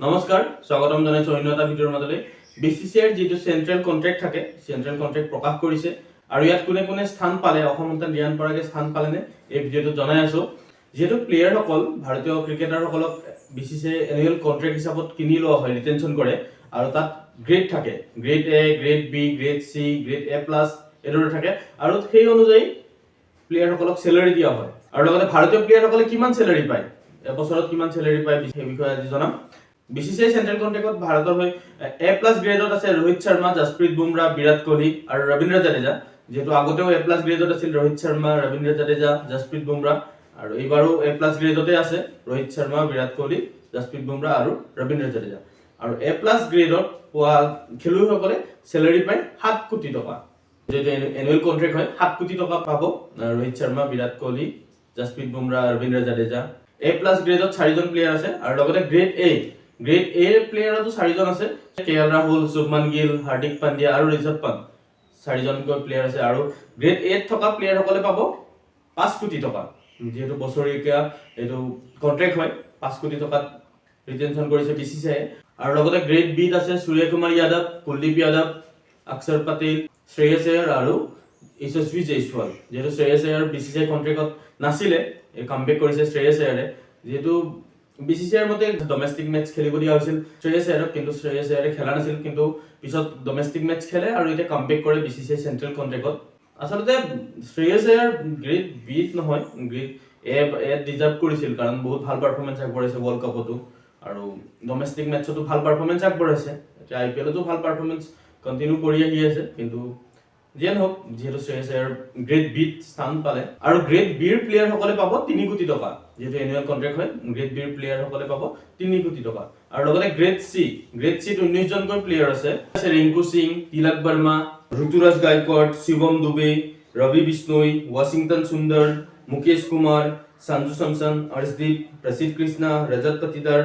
নমস্কাৰ স্বাগতম জনাইছো অন্য এটা ভিডিঅ'ৰ মাজলৈ বিসিসিআইৰ যেটো সেন্ট্ৰাল কন্ট্ৰাক্ট থাকে সেন্ট্ৰাল কন্ট্ৰাক্ট প্ৰকাশ কৰিছে আৰু ইয়াত কোনে কোনে স্থান পালে অসম সন্তান ৰিয়ান পৰাগে স্থান পালেনে এই ভিডিঅ'টো জনাই আছো যেটো প্লেয়াৰ সকল ভাৰতীয় ক্ৰিকেটাৰ সকলক বিসিসিআই এনুৱেল কন্ট্ৰাক্ট হিচাপত কিনি লোৱা হয় ৰিটেনশন কৰে আৰু তাত গ্ৰেড থাকে grade A grade B grade C grade A plus এদৰে থাকে আৰু সেই অনুযায়ী প্লেয়াৰ সকলক স্যালাৰি দিয়া হয় আৰু লগতে ভাৰতীয় প্লেয়াৰ সকলে কিমান স্যালাৰি পায় এবছৰত কিমান স্যালাৰি পায় এই বিষয়ে আজি জনাম বিসিসিআই সেন্ট্ৰাল কন্ট্ৰাক্টত ভাৰতৰ হৈ এ প্লাস গ্ৰেডত আছে ৰোহিত শৰ্মা জসপ্ৰীত বুমৰা বিৰাট কোহলি আৰু ৰবীন্দ্ৰ জাদেজা যেটো আগতেও এ প্লাস গ্ৰেডত আছিল ৰোহিত শৰ্মা ৰবীন্দ্ৰ জাদেজা জসপ্ৰীত বুমৰা আৰু এইবাৰো এ প্লাস গ্ৰেডতে আছে ৰোহিত শৰ্মা বিৰাট কোহলি জসপ্ৰীত বুমৰা আৰু ৰবীন্দ্ৰ জাদেজা আৰু এ প্লাস গ্ৰেডত পোৱা খেলুৱৈসকলে স্যালাৰি পায় 7 কোটি টকা যেটো এনুৱেল কন্ট্ৰাক্ট হয় 7 কোটি টকা পাব ৰোহিত শৰ্মা বিৰাট কোহলি জসপ্ৰীত বুমৰা ৰবীন্দ্ৰ জাদেজা এ প্লাস গ্ৰেডত 4 জন প্লেয়াৰ আছে আৰু লগতে গ্ৰেড এ প্লেয়াৰতো 4 জন আছে কেএল ৰাহুল শুভমান গিল হাৰ্দিক পাণ্ডিয়া আৰু ঋষভ পন্ত 4 জনকৈ প্লেয়াৰ আছে আৰু গ্ৰেড এ থকা প্লেয়াৰ সকলে পাব 5 কোটি টকা যেটো বছৰীয়া এটো কন্ট্ৰাক্ট হয় 5 কোটি টকা ৰিটেনশন কৰিছে বিসিসিআই আৰু লগতে গ্ৰেড বি ত আছে সূৰ্য কুমাৰ যাদৱ কুলদীপ যাদৱ অক্ষৰ পটেল শ্ৰেয়স আয়াৰ আৰু যশস্বী জয়সৱাল যেটো শ্ৰেয়স আয়াৰ বিসিসিআই কন্ট্ৰাক্টত নাছিলে এই কামবেক কৰিছে শ্ৰেয়স আয়াৰে যেটো বিসিসিআইৰ মতে ডমেস্টিক মেচ খেলিব দিয়া হৈছিল শ্ৰেয়স আয়াৰক কিন্তু শ্ৰেয়স আয়াৰে খেলা নাছিল কিন্তু পিছত ডমেস্টিক মেচ খেলে আৰু এটা কামবেক কৰে বিসিসিআই সেন্ট্ৰাল কন্ট্ৰাক্টত আসলতে শ্ৰেয়স আয়াৰ গ্ৰেড বি নহয় গ্ৰেড এ ডিজাৰ্ভ কৰিছিল কাৰণ বহুত ভাল পাৰফৰম্যান্স আগবঢ়াইছে ওয়াৰ্ল্ড কাপতো আৰু ডমেস্টিক মেচতো ভাল পাৰফৰম্যান্স আগবঢ়াইছে এতিয়া আইপিএলতো ভাল পাৰফৰম্যান্স কন্টিনিউ কৰি আহি আছে কিন্তু যেন হোক যেহেতু শ্ৰেয়স আয়াৰ গ্ৰেড বি স্থান পালে আৰু গ্ৰেড বিৰ প্লেয়াৰ সকলে পাব 3 কোটি টকা যেটো এনুৱেল কন্ট্ৰাক্ট হয় গ্ৰেড বিৰ প্লেয়াৰ সকলে পাব 3 কোটি টকা আৰু লগতে গ্ৰেড সি ত 19 জনকৈ প্লেয়াৰ আছে ৰিংকু সিং তিলক বৰ্মা ঋতুৰাজ গায়কৱাড শিৱম দুবে ৰবি বিষ্ণোই ৱাশ্বিংটন সুন্দৰ মুকেশ কুমাৰ সঞ্জু সমসন অৰ্শদীপ প্ৰসিদ্ধ কৃষ্ণা ৰজত পটিদাৰ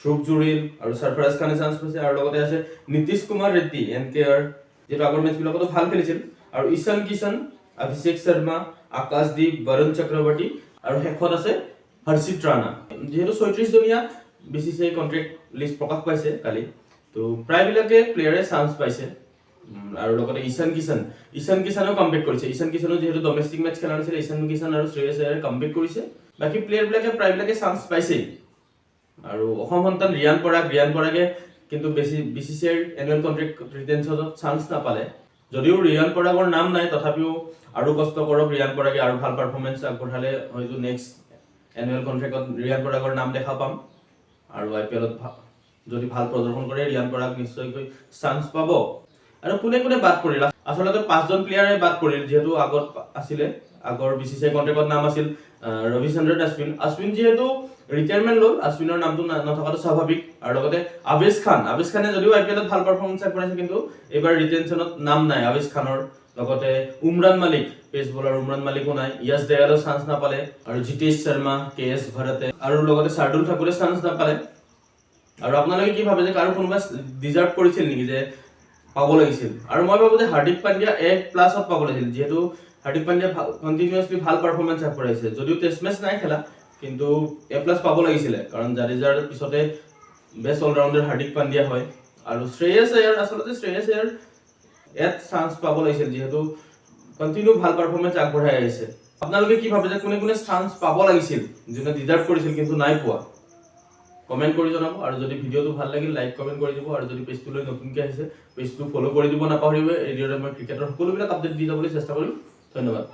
ধ্ৰুৱ জুৰেল আৰু সৰফৰাজ খানে চান্স পাইছে আৰু লগতে আছে নীতিশ কুমাৰ ৰেড্ডি এনকেআৰ যেটো আগৰ মেচ বিলাকতো ভাল খেলিছিল আৰু ঈশান কিষণ অভিষেক শৰ্মা আকাশদীপ বৰুণ চক্ৰৱৰ্তী আৰু শেষত আছে হৰ্ষিত ৰাণা যেহেতু 36 জনীয়া বিসিসিআই কন্ট্ৰাক্ট লিষ্ট প্ৰকাশ পাইছে কালি তো প্ৰায় বিলাকে প্লেয়াৰে চান্স পাইছে আৰু লগতে ঈশান কিষণেও কামবেক কৰিছে ঈশান কিষণো যেহেতু ডমেস্টিক মেচ খেলা নাছিল ঈশান কিষণ আৰু শ্ৰেয়স আয়াৰে কামবেক কৰিছে বাকি প্লেয়াৰ বিলাকে প্ৰায় বিলাকে চান্স পাইছে আৰু অসম সন্তান ৰিয়ান পৰাগে কিন্তু বেছি বিসিসিআইৰ এনুৱেল কন্ট্ৰাক্ট ৰিটেনশনত চান্স নাপালে যদিও ৰিয়ান পৰাগৰ নাম নাই তথাপিও আৰু কষ্ট কৰক ৰিয়ান পৰাগে আৰু ভাল পাৰফৰম্যান্স আগবঢ়ালে হয়তো নেক্সট এনুৱেল কন্ট্ৰাক্টত ৰিয়ান পৰাগৰ নাম দেখা পাম আৰু আইপিএলত যদি ভাল প্ৰদৰ্শন কৰে ৰিয়ান পৰাগ নিশ্চয়কৈ চান্স পাব আৰু কোনে কোনে বাদ পৰিল আসলতে 5 জন প্লেয়াৰে বাদ পৰিল যেহেতু আগত আছিলে আগৰ বিসিসিআই কন্ট্ৰাক্টত নাম আছিল ৰবিচন্দ্ৰন অশ্বিন যেহেতু ৰিটায়াৰমেন্ট লল অশ্বিনৰ নামটো নথকাটো স্বাভাৱিক আৰু লগতে আবেশ খানে যদিও আইপিএলত ভাল পাৰফৰম্যান্স আগবঢ়াইছে কিন্তু এবাৰ ৰিটেনশনত নাম নাই আবেশ খানৰ লগতে উমৰান মালিক পেস বলাৰ উমৰান মালিকো নাই ইয়াস দয়ালো চান্স নাপালে আৰু জিতেশ শৰ্মা কেএস ভৰতে আৰু লগতে শাৰ্দুল ঠাকুৰে চান্স নাপালে আৰু আপোনালোকে কি ভাবে যে কাৰো কোনোবা ডিজাৰ্ভ কৰিছিল নেকি যে পাব লাগিছিল আৰু মই ভাবো যে হাৰ্দিক পাণ্ডিয়া এ প্লাসত পাব লাগিছিল যেহেতু হাৰ্দিক পাণ্ডিয়া কন্টিনিউয়াসলি ভাল পারফরম্যান্স আগবঢ়াইছে যদিও টেস্ট মেচ নাই খেলা কিন্তু এ প্লাস পাব লাগিছিল কাৰণ জাদেজাৰ পিছতে বেস্ট অলৰাউন্ডাৰ হাৰ্দিক পাণ্ডিয়া হয় আৰু শ্ৰেয়স আয়াৰ আসলতে শ্ৰেয়স আয়াৰ এত চান্স পাব লাগিছিল যেহেতু কন্টিনিউ ভাল পারফরম্যান্স আগবঢ়াই আহিছে আপোনালোকে কি ভাবে যে কোনে কোনে চান্স পাব লাগিছিল যেনে ডিজার্ভ কৰিছিল কিন্তু নাই পোৱা কমেন্ট কৰি জনাব আৰু যদি ভিডিওটো ভাল লাগিল লাইক কমেন্ট কৰি দিব আৰু যদি পেজটোলৈ নতুনকৈ আহিছে পেজটো ফলো কৰি দিব নাপাহৰিব এই ভিডিওৰে মই ক্ৰিকেটৰ সকলোবিলাক আপডেট দি যাবলৈ চেষ্টা কৰিম ধন্যবাদ।